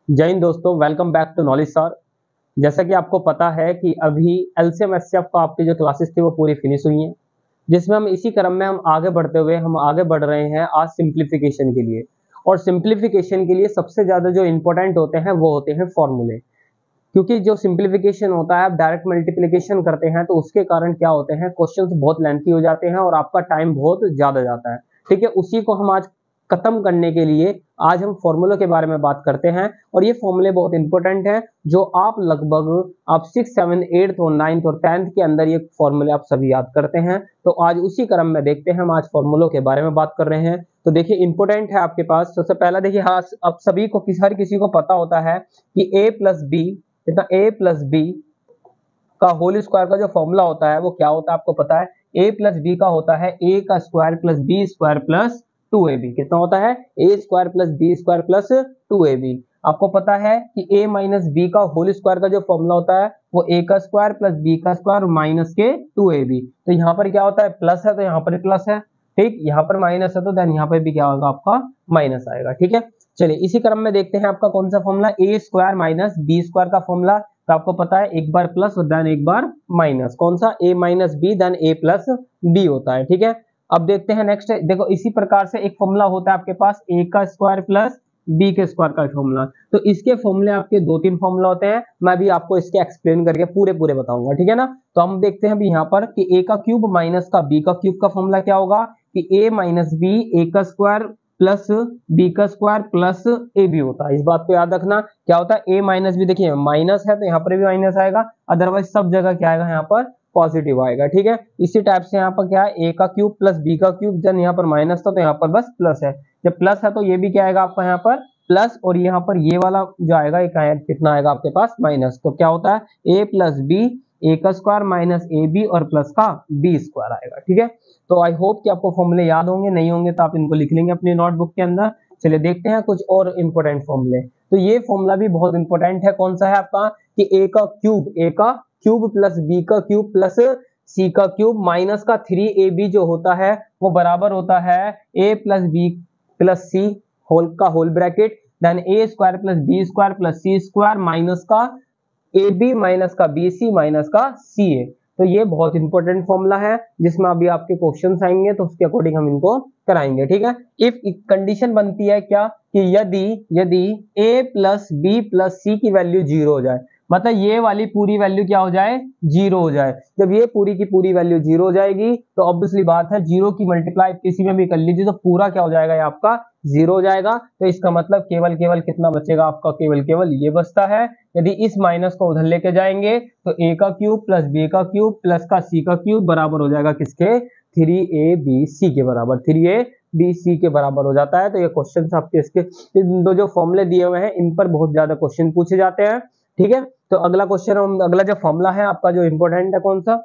जय हिंद दोस्तों, welcome back to knowledge sir. जैसा कि आपको पता है कि अभी एलसीएम एचसीएफ का आपकी जो क्लासेस थी वो पूरी फिनिश हुई हैं, जिसमें हम इसी क्रम में हम आगे बढ़ते हुए हम आगे बढ़ रहे हैं आज सिंप्लीफिकेशन के लिए। और सिंप्लीफिकेशन के लिए सबसे ज़्यादा जो इम्पोर्टेंट होते हैं वो होते हैं फॉर्मूले। क्योंकि जो सिंप्लीफिकेशन होता है, आप डायरेक्ट मल्टीप्लिकेशन करते हैं तो उसके कारण क्या होते हैं, क्वेश्चंस बहुत लेंथी हो जाते हैं और आपका टाइम बहुत ज़्यादा जाता है। ठीक है, उसी को हम आज खत्म करने के लिए आज हम फॉर्मूलों के बारे में बात करते हैं। और ये फॉर्मूले बहुत इंपॉर्टेंट हैं, जो आप लगभग आप 6, 7, 8 और 9th और 10th के अंदर ये फॉर्मूले आप सभी याद करते हैं। तो आज उसी क्रम में देखते हैं, हम आज फॉर्मूलों के बारे में बात कर रहे हैं। तो देखिए इंपॉर्टेंट है आपके पास। सबसे पहला देखिए, हाँ अब सभी को हर किसी को पता होता है कि a प्लस बी कितना, a प्लस बी का होल स्क्वायर का जो फॉर्मूला होता है वो क्या होता है आपको पता है। a प्लस बी का होता है a का square plus B square plus 2ab। कितना होता है, a square plus B square plus 2ab। आपको पता है कि a माइनस बी का होल स्क्वायर का जो फॉर्मूला होता है वो a का स्क्वायर प्लस बी का स्क्वायर माइनस के 2ab। तो यहाँ पर क्या होता है, प्लस है तो यहाँ पर प्लस है, ठीक। यहाँ पर माइनस है तो देन यहाँ पर भी क्या होगा, आपका माइनस आएगा। ठीक है, चलिए इसी क्रम में देखते हैं आपका कौन सा formula, a square minus B square का फॉर्मूला। तो आपको पता है एक बार प्लस और देन एक बार माइनस, कौन सा, a minus B then a plus B होता है। ठीक है, अब देखते हैं नेक्स्ट। देखो इसी प्रकार से एक फॉर्मूला होता है आपके पास a का स्क्वायर प्लस b के स्क्वायर का फॉर्मूला। तो इसके फॉर्मूले आपके 2-3 फॉर्मूला होते हैं, मैं भी आपको इसके एक्सप्लेन करके पूरे बताऊंगा। ठीक है ना, तो हम देखते हैं अभी यहाँ पर कि a का क्यूब माइनस का b का क्यूब का फॉर्मूला क्या होगा कि a माइनस बी a का स्क्वायर प्लस बी का स्क्वायर प्लस ए बी होता है। इस बात को याद रखना, क्या होता है a माइनस बी, देखिए माइनस है तो यहाँ पर भी माइनस आएगा, अदरवाइज सब जगह क्या आएगा, यहाँ पर पॉजिटिव आएगा। ठीक है, इसी टाइप से यहाँ पर क्या है, a का क्यूब प्लस b का क्यूब, जब यहाँ पर माइनस था तो यहाँ पर बस प्लस है, जब प्लस है तो ये भी क्या आएगा आपका यहाँ पर प्लस, और यहाँ पर ये वाला जो आएगा कितना आएगा आपके पास, माइनस। तो क्या होता है a प्लस बी a का स्क्वायर माइनस ए बी और प्लस का b स्क्वायर आएगा। ठीक है, तो आई होप कि आपको फॉर्मूले याद होंगे, नहीं होंगे तो आप इनको लिख लेंगे अपनी नोटबुक के अंदर। चलिए देखते हैं कुछ और इंपॉर्टेंट फॉर्मूले। तो ये फॉर्मूला भी बहुत इंपॉर्टेंट है, कौन सा है आपका कि a का क्यूब प्लस b का क्यूब प्लस c का क्यूब माइनस का 3ab जो होता है वो बराबर होता है a plus B plus C whole bracket then a square plus B square plus C square minus का ए बी माइनस का बी सी माइनस का सी ए। तो ये बहुत इंपॉर्टेंट फॉर्मूला है, जिसमें अभी आपके क्वेश्चंस आएंगे तो उसके अकॉर्डिंग हम इनको कराएंगे। ठीक है, इफ कंडीशन बनती है क्या कि यदि a प्लस बी प्लस सी की वैल्यू 0 हो जाए, मतलब ये वाली पूरी वैल्यू क्या हो जाए, 0 हो जाए। जब ये पूरी की पूरी वैल्यू 0 हो जाएगी तो ऑब्वियसली बात है 0 की मल्टीप्लाई किसी में भी कर लीजिए तो पूरा क्या हो जाएगा, ये आपका 0 हो जाएगा। तो इसका मतलब केवल कितना बचेगा आपका, केवल ये बचता है। यदि इस माइनस को उधर लेके जाएंगे तो a का क्यूब प्लस b का क्यूब प्लस का c का क्यूब बराबर हो जाएगा किसके, 3abc के बराबर, 3abc के बराबर हो जाता है। तो ये क्वेश्चन आपके इसके दो जो फॉर्मूले दिए हुए हैं इन पर बहुत ज्यादा क्वेश्चन पूछे जाते हैं। ठीक है, तो अगला क्वेश्चन, अगला जो फॉर्मूला है आपका जो इंपॉर्टेंट है कौन सा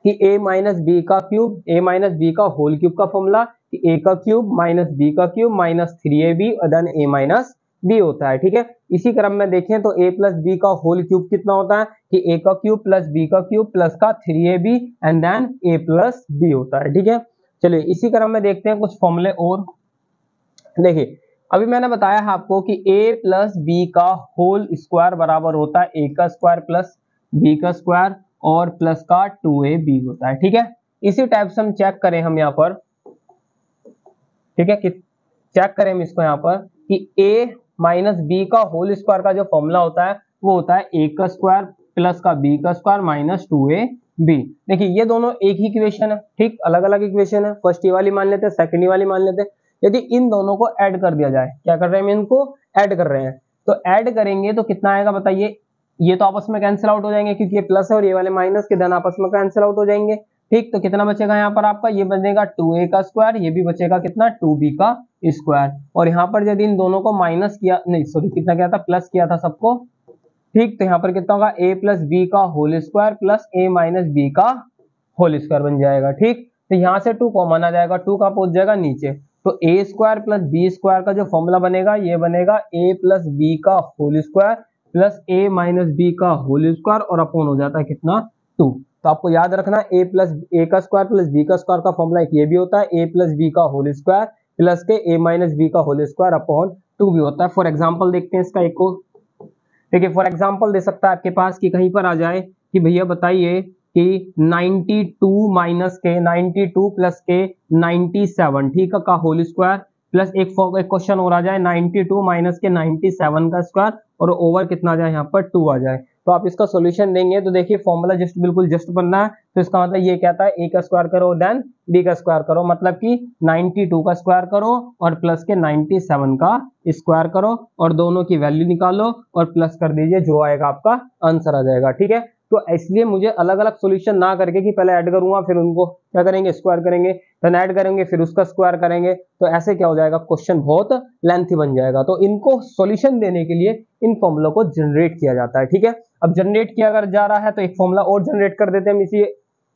कि a माइनस बी का क्यूब, a माइनस बी का होल क्यूब का फॉर्मूला कि a का क्यूब माइनस बी का क्यूब माइनस 3ab और देन a माइनस बी होता है। ठीक है, इसी क्रम में देखें तो a प्लस बी का होल क्यूब कितना होता है कि a का क्यूब प्लस बी का क्यूब प्लस का 3ab and then a plus B होता है। ठीक है, चलिए इसी क्रम में देखते हैं कुछ फॉर्मूले और। देखिए अभी मैंने बताया है आपको कि a प्लस बी का होल स्क्वायर बराबर होता है a का स्क्वायर प्लस b का स्क्वायर और प्लस का 2ab होता है। ठीक है, इसी टाइप से हम चेक करें हम यहाँ पर, ठीक है, कि चेक करें हम इसको यहाँ पर कि a माइनस बी का होल स्क्वायर का जो फॉर्मूला होता है वो होता है a का स्क्वायर प्लस का b का स्क्वायर माइनस 2ab। देखिए ये दोनों एक ही इक्वेशन है, ठीक, अलग अलग इक्वेशन है, फर्स्ट ये वाली मान लेते हैं, सेकंड ये वाली मान लेते हैं। यदि इन दोनों को ऐड कर दिया जाए, क्या कर रहे हैं, इनको ऐड कर रहे हैं, तो ऐड करेंगे तो कितना आएगा बताइए। ये तो आपस में कैंसिल आउट हो जाएंगे क्योंकि ये प्लस है और ये वाले माइनस के, देन आपस में कैंसिल आउट हो जाएंगे। ठीक, तो कितना बचेगा यहाँ पर आपका, ये बचेगा 2a का स्क्वायर, ये भी बचेगा कितना 2b का स्क्वायर। और यहाँ पर यदि इन दोनों को माइनस किया, नहीं सॉरी कितना किया था, प्लस किया था सबको। ठीक, तो यहाँ पर कितना होगा, a प्लस बी का whole square plus a minus B का होल स्क्वायर बन जाएगा। ठीक, तो यहाँ से 2 कॉमन आ जाएगा, 2 का पहुंच जाएगा नीचे, तो a square plus B square का जो फॉर्मूला बनेगा ये बनेगा a प्लस बी का whole square plus a minus B का होल स्क्वायर और अपॉन हो जाता है कितना 2। तो आपको याद रखना a प्लस a का स्क्वायर प्लस b का स्क्वायर का फॉर्मूला एक ये भी होता है a प्लस बी का होल स्क्वायर प्लस के a माइनस बी का होल स्क्वायर अपॉन 2 भी होता है। फॉर एग्जाम्पल देखते हैं इसका एक को, देखिए फॉर एग्जाम्पल दे सकता है आपके पास कि कहीं पर आ जाए कि भैया बताइए कि 92 माइनस के 92 प्लस के 97 ठीक है का होल स्क्वायर, प्लस एक क्वेश्चन और आ जाए 92 माइनस के 97 का स्क्वायर और ओवर कितना आ जाए यहाँ पर 2 आ जाए। तो आप इसका सॉल्यूशन देंगे तो देखिए फॉर्मूला जस्ट बिल्कुल जस्ट बनना है। तो इसका मतलब ये कहता है ए का स्क्वायर करो देन बी का स्क्वायर करो, मतलब कि 92 का स्क्वायर करो और प्लस के 97 का स्क्वायर करो और दोनों की वैल्यू निकालो और प्लस कर दीजिए, जो आएगा आपका आंसर आ जाएगा। ठीक है, तो इसलिए मुझे अलग अलग सॉल्यूशन ना करके कि पहले ऐड करूंगा फिर उनको क्या करेंगे स्क्वायर करेंगे, फिर ऐड करेंगे फिर उसका स्क्वायर करेंगे, तो ऐसे क्या हो जाएगा क्वेश्चन बहुत लेंथी बन जाएगा। तो इनको सॉल्यूशन देने के लिए इन फॉर्मूलों को जनरेट किया जाता है। ठीक है, अब जनरेट किया अगर जा रहा है तो एक फॉर्मूला और जनरेट कर देते हैं हम इसी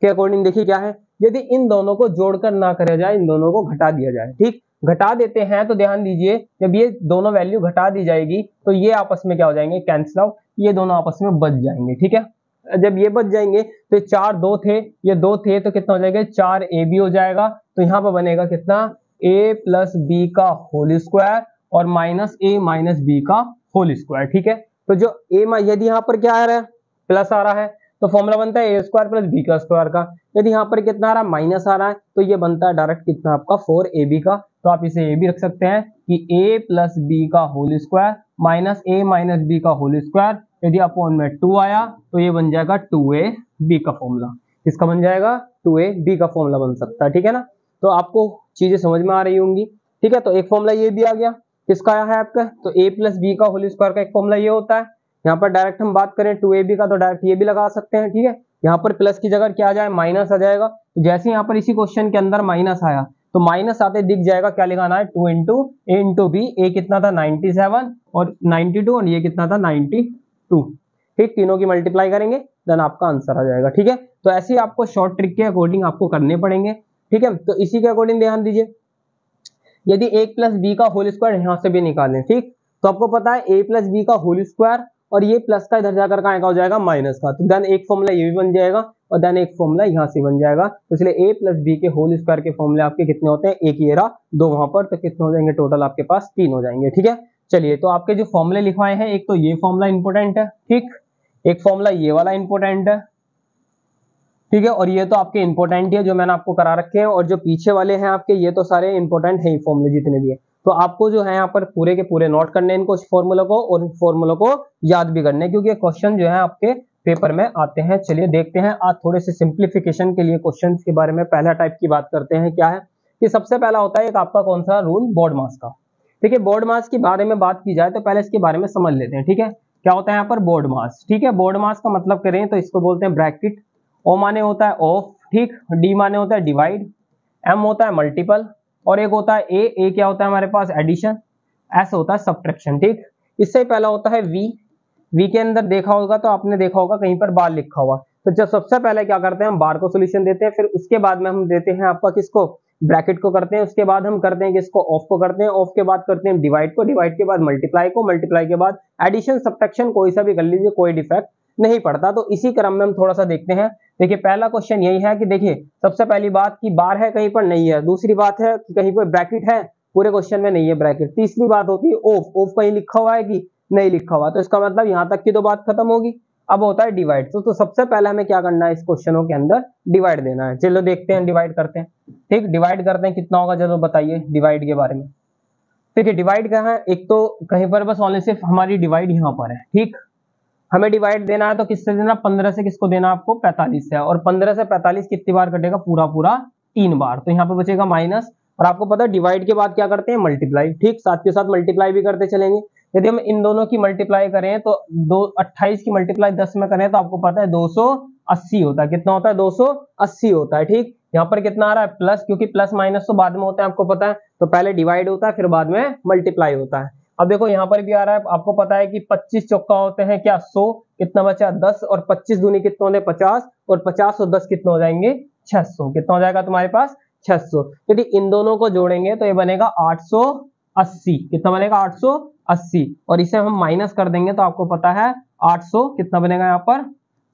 के अकॉर्डिंग। देखिए क्या है, यदि इन दोनों को जोड़कर ना करा जाए, इन दोनों को घटा दिया जाए, ठीक घटा देते हैं तो ध्यान दीजिए जब ये दोनों वैल्यू घटा दी जाएगी तो ये आपस में क्या हो जाएंगे कैंसिल आउट, ये दोनों आपस में बच जाएंगे। ठीक है, जब ये बच जाएंगे तो 4 2 थे, ये 2 थे तो कितना हो जाएगा 4 ए बी हो जाएगा। तो यहाँ पर बनेगा कितना a प्लस बी का होल स्क्वायर और माइनस ए माइनस बी का होल स्क्वायर। ठीक है, तो जो a यदि यहाँ पर क्या आ रहा है प्लस आ रहा है तो फॉर्मूला बनता है ए स्क्वायर प्लस बी का स्क्वायर का, यदि यहाँ पर कितना आ रहा है माइनस आ रहा है तो ये बनता है डायरेक्ट कितना आपका 4ab का। तो आप इसे ये भी रख सकते हैं कि a प्लस बी का होल स्क्वायर माइनस ए माइनस बी का होल स्क्वायर, यदि अपॉन में 2 आया तो ये बन जाएगा 2ab का फॉर्मूला। इसका बन जाएगा 2ab का फॉर्मूला बन सकता है। ठीक है ना, तो आपको चीजें समझ में आ रही होंगी। ठीक है, तो एक फॉर्मूला ये भी आ गया, किसका आया है आपका, तो a प्लस बी का होल स्क्वायर का एक फॉर्मूला ये होता है। यहाँ पर डायरेक्ट हम बात करें 2ab का तो डायरेक्ट ये भी लगा सकते हैं। ठीक है, यहाँ पर प्लस की जगह क्या आ जाए माइनस आ जाएगा, तो जैसे यहाँ पर इसी क्वेश्चन के अंदर माइनस आया तो माइनस आते दिख जाएगा क्या लिखाना है 2 इंटू ए इंटू बी, ए कितना था 97 और 92 और ये कितना था 92। ठीक, तीनों की मल्टीप्लाई करेंगे देन आपका आंसर आ जाएगा। ठीक है, तो ऐसे ही आपको शॉर्ट ट्रिक के अकॉर्डिंग आपको करने पड़ेंगे। ठीक है, तो इसी के अकॉर्डिंग ध्यान दीजिए, यदि a प्लस बी का होल स्क्वायर यहाँ से भी निकालें, ठीक तो आपको पता है a प्लस बी का होल स्क्वायर और ये प्लस का इधर जाकर का हो जाएगा माइनस का, तो देन एक फॉर्मूला ये भी बन जाएगा और देन एक फॉर्मूला यहाँ से बन जाएगा। तो इसलिए a प्लस बी के होल स्क्वायर के फॉर्मूले आपके कितने होते हैं, एक ये रहा 2 वहां पर, तो कितने हो जाएंगे टोटल आपके पास 3 हो जाएंगे। ठीक है, चलिए तो आपके जो फॉर्मूले लिखवाए हैं एक तो ये फॉर्मूला इंपोर्टेंट है, ठीक एक फॉर्मूला ये वाला इंपोर्टेंट है। ठीक है, और ये तो आपके इंपोर्टेंट है जो मैंने आपको करा रखे हैं, और जो पीछे वाले हैं आपके ये तो सारे इंपोर्टेंट है फॉर्मूले जितने भी है। तो आपको जो है यहाँ पर पूरे के पूरे नोट करने इनको फॉर्मूला को और फॉर्मूला को याद भी करने, क्योंकि क्वेश्चन जो है आपके पेपर में आते हैं। चलिए देखते हैं आज थोड़े से सिंप्लीफिकेशन के लिए क्वेश्चन के बारे में। पहला टाइप की बात करते हैं, क्या है कि सबसे पहला होता है एक आपका कौन सा रूल, बोर्ड मास का। ठीक है, बोर्ड मास के बारे में बात की जाए तो पहले इसके बारे में समझ लेते हैं। ठीक है, क्या होता है यहाँ पर बोर्ड मास। ठीक है, बोर्ड मास का मतलब करें तो इसको बोलते हैं ब्रैकेट, ओ माने होता है ऑफ, ठीक डी माने होता है डिवाइड, एम होता है मल्टीपल और एक होता है ए क्या होता है हमारे पास एडिशन, एस होता है सब्ट्रैक्शन। ठीक, इससे पहला होता है वी के अंदर देखा होगा तो आपने देखा होगा कहीं पर बार लिखा हुआ, तो जब सबसे पहले क्या करते हैं हम बार को सोल्यूशन देते हैं, फिर उसके बाद में हम देते हैं आपका किसको ब्रैकेट को करते हैं, उसके बाद हम करते हैं किसको ऑफ को करते हैं, ऑफ के बाद करते हैं डिवाइड को, डिवाइड के बाद मल्टीप्लाई को, मल्टीप्लाई के बाद एडिशन सब्ट्रैक्शन, कोई सा भी कर लीजिए कोई डिफेक्ट नहीं पड़ता। तो इसी क्रम में हम थोड़ा सा देखते हैं। देखिए पहला क्वेश्चन यही है कि देखिए सबसे पहली बात की बार है कहीं पर नहीं है, दूसरी बात है कि कहीं पर ब्रैकेट है पूरे क्वेश्चन में नहीं है ब्रैकेट, तीसरी बात होती है ऑफ, ऑफ कहीं लिखा हुआ है कि नहीं लिखा हुआ, तो इसका मतलब यहाँ तक की तो बात खत्म होगी। अब होता है डिवाइड, तो सबसे पहले हमें क्या करना है इस क्वेश्चनों के अंदर डिवाइड देना है। चलो देखते हैं डिवाइड करते हैं। ठीक, डिवाइड करते हैं कितना होगा, चलो बताइए डिवाइड के बारे में। देखिए डिवाइड क्या है, एक तो कहीं पर बस ओनली सिर्फ हमारी डिवाइड यहाँ पर है। ठीक, हमें डिवाइड देना है तो किससे देना, 15 से किसको देना आपको 45 से, और 15 से 45 कितनी बार कटेगा, पूरा पूरा 3 बार, तो यहाँ पे बचेगा माइनस। और आपको पता है डिवाइड के बाद क्या करते हैं मल्टीप्लाई, ठीक साथ के साथ मल्टीप्लाई भी करते चलेंगे। यदि हम इन दोनों की मल्टीप्लाई करें तो 28 की मल्टीप्लाई 10 में करें तो आपको पता है 280 होता है, कितना होता है 280 होता है। ठीक, यहाँ पर कितना आ रहा है प्लस, क्योंकि प्लस माइनस तो बाद में होता है आपको पता है, तो पहले डिवाइड होता है फिर बाद में मल्टीप्लाई होता है। अब देखो यहाँ पर भी आ रहा है, आपको पता है कि 25 चौका होते हैं क्या 100, कितना बचा 10, और 25 दूनी कितना होते हैं 50, और 50 और 10 कितना हो जाएंगे 600, कितना हो जाएगा तुम्हारे पास 600। यदि इन दोनों को जोड़ेंगे तो ये बनेगा 880, कितना बनेगा 880, और इसे हम माइनस कर देंगे तो आपको पता है 800 कितना बनेगा यहाँ पर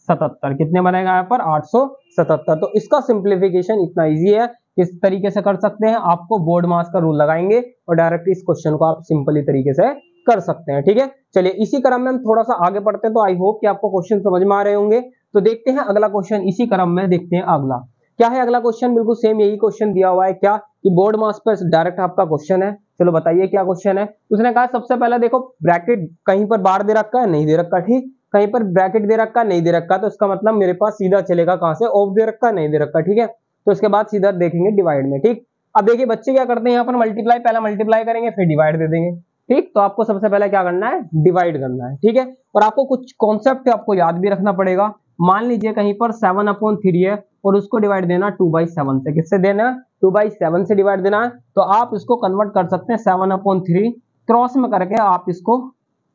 77, कितने बनेगा यहाँ पर 877। तो इसका सिंप्लीफिकेशन इतना इजी है, किस तरीके से कर सकते हैं, आपको बोर्ड मास का रूल लगाएंगे, और डायरेक्ट इस क्वेश्चन को आप सिंपली तरीके से कर सकते हैं। ठीक है, चलिए इसी क्रम में हम थोड़ा सा आगे बढ़ते हैं। तो आई होप कि आपको क्वेश्चन समझ में आ रहे होंगे। तो देखते हैं अगला क्वेश्चन, इसी क्रम में देखते हैं अगला क्या है। अगला क्वेश्चन बिल्कुल सेम यही क्वेश्चन दिया हुआ है, क्या कि बोर्ड मास पर डायरेक्ट आपका क्वेश्चन है। चलो बताइए क्या क्वेश्चन है। उसने कहा सबसे पहले देखो ब्रैकेट कहीं पर बार दे रखा है, नहीं दे रखा, ठीक, कहीं पर ब्रैकेट दे रखा है, नहीं दे रखा, तो इसका मतलब मेरे पास सीधा चलेगा कहां से, ऑफ दे रखा है, नहीं दे रखा, ठीक है। तो इसके बाद सीधा देखेंगे डिवाइड में, ठीक। अब देखिए बच्चे क्या करते हैं, यहाँ पर मल्टीप्लाई, पहले मल्टीप्लाई करेंगे फिर डिवाइड दे देंगे, ठीक। तो आपको सबसे पहले क्या करना है, डिवाइड करना है, ठीक है। और आपको कुछ कॉन्सेप्ट आपको याद भी रखना पड़ेगा। मान लीजिए कहीं पर 7/3 है और उसको डिवाइड देना 2/7 से, किससे देना, 2/7 से डिवाइड देना है। तो आप इसको कन्वर्ट कर सकते हैं 7/3 क्रॉस में करके आप इसको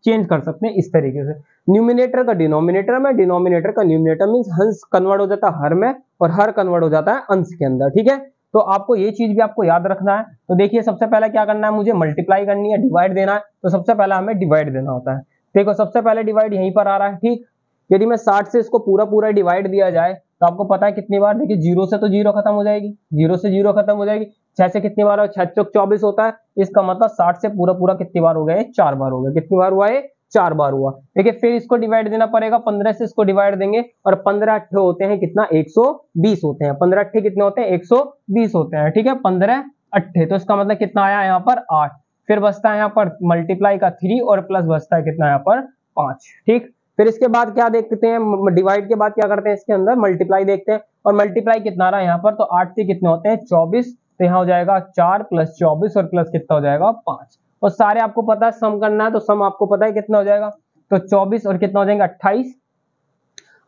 चेंज कर सकते हैं इस तरीके से, न्यूमिनेटर का डिनोमिनेटर में, डिनोमिनेटर का न्यूमिनेटर मींस हंस कन्वर्ट हो जाता है हर में और हर कन्वर्ट हो जाता है अंश के अंदर, ठीक है। तो आपको ये चीज भी आपको याद रखना है। तो देखिए सबसे पहले क्या करना है, मुझे मल्टीप्लाई करनी है, डिवाइड देना है। तो सबसे पहले हमें डिवाइड देना होता है। देखो सबसे पहले डिवाइड यहीं पर आ रहा है, ठीक। यदि मैं 60 से इसको पूरा पूरा डिवाइड दिया जाए तो आपको पता है कितनी बार, देखिए 0 से तो 0 खत्म हो जाएगी, 0 से 0 खत्म हो जाएगी, 6 से कितनी बार, 6 चौक 24 होता है। इसका मतलब 60 से पूरा पूरा कितनी बार हो गया, 4 बार हो गया। कितनी बार हुआ है, 4 बार हुआ। देखिए फिर इसको डिवाइड देना पड़ेगा, 15 से इसको डिवाइड देंगे और 15 अट्ठे होते हैं कितना, 120 होते हैं। 15 अट्ठे कितने होते हैं, 120 होते हैं, ठीक है। 15 अट्ठे, तो इसका मतलब कितना आया यहाँ पर 8। फिर बचता है यहाँ पर मल्टीप्लाई का 3 और प्लस बचता है कितना यहाँ पर 5, ठीक। फिर इसके बाद क्या देखते हैं, डिवाइड के बाद क्या करते हैं, इसके अंदर मल्टीप्लाई देखते हैं। और मल्टीप्लाई कितना रहा यहाँ पर, तो 8 से कितने होते हैं 24, तो यहाँ हो जाएगा 4 + 24 और प्लस कितना हो जाएगा 5। और सारे आपको पता है सम करना है, तो सम आपको पता है कितना हो जाएगा, तो 24 और कितना हो जाएंगे 28,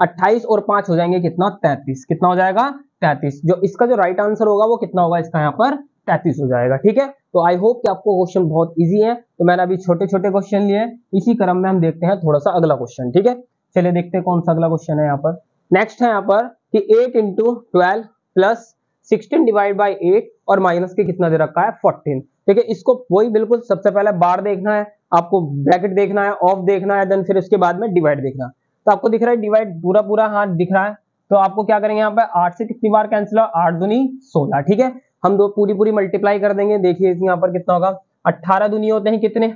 28 और 5 हो जाएंगे कितना 33, कितना हो जाएगा 33। जो इसका जो राइट आंसर होगा वो कितना होगा, इसका यहाँ पर 33 हो जाएगा, ठीक है। तो आई होप कि आपको क्वेश्चन बहुत इजी है। तो मैंने अभी छोटे छोटे क्वेश्चन लिए हैं, इसी क्रम में हम देखते हैं थोड़ा सा अगला क्वेश्चन, ठीक है। चलिए देखते हैं कौन सा अगला क्वेश्चन है यहाँ पर। नेक्स्ट है यहाँ पर कि 8 × 12 + 16 डिवाइड बाई 8 और माइनस के कितना दे रखा है 14। ठीक है, इसको वही बिल्कुल सबसे पहले बार देखना है, आपको ब्रैकेट देखना है, ऑफ देखना है, देन फिर उसके बाद में डिवाइड देखना। तो आपको दिख रहा है डिवाइड पूरा पूरा हाथ दिख रहा है। तो आपको क्या करेंगे, यहाँ पे 8 से कितनी बार कैंसिल हो, 8 दूनी 16, ठीक है। हम दो पूरी पूरी मल्टीप्लाई कर देंगे। देखिए यहाँ पर कितना होगा, 18 दूनी होते हैं कितने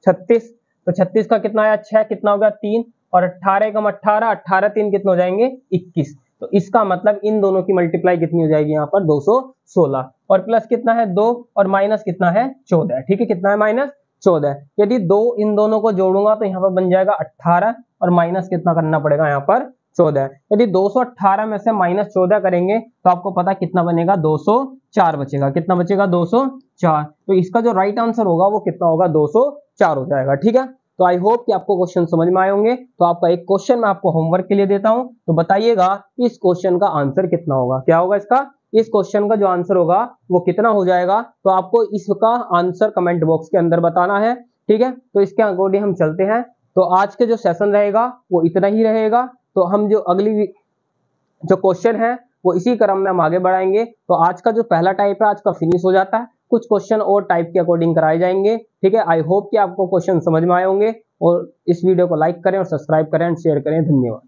36, तो 36 का कितना आया 6, कितना होगा 3, और 18 कम 18, 18 3 कितने हो जाएंगे 21। तो इसका मतलब इन दोनों की मल्टीप्लाई कितनी हो जाएगी यहाँ पर 216, और प्लस कितना है 2 और माइनस कितना है 14, ठीक है। कितना है -14। यदि दो इन दोनों को जोड़ूंगा तो यहाँ पर बन जाएगा 18 और माइनस कितना करना पड़ेगा यहाँ पर 14। यदि 218 में से -14 करेंगे तो आपको पता कितना बनेगा 204 बचेगा। कितना बचेगा 204। तो इसका जो राइट आंसर होगा वो कितना होगा 204 हो जाएगा, ठीक है। तो आई होप कि आपको क्वेश्चन समझ में आए होंगे। तो आपका एक क्वेश्चन मैं आपको होमवर्क के लिए देता हूं, तो बताइएगा इस क्वेश्चन का आंसर कितना होगा, क्या होगा इसका, इस क्वेश्चन का जो आंसर होगा वो कितना हो जाएगा। तो आपको इसका आंसर कमेंट बॉक्स के अंदर बताना है, ठीक है। तो इसके अकॉर्डिंग हम चलते हैं। तो आज के जो सेशन रहेगा वो इतना ही रहेगा। तो हम जो अगली जो क्वेश्चन है वो इसी क्रम में हम आगे बढ़ाएंगे। तो आज का जो पहला टाइप है आज का फिनिश हो जाता है, कुछ क्वेश्चन और टाइप के अकॉर्डिंग कराए जाएंगे, ठीक है। आई होप कि आपको क्वेश्चन समझ में आए होंगे, और इस वीडियो को लाइक करें और सब्सक्राइब करें और शेयर करें। धन्यवाद।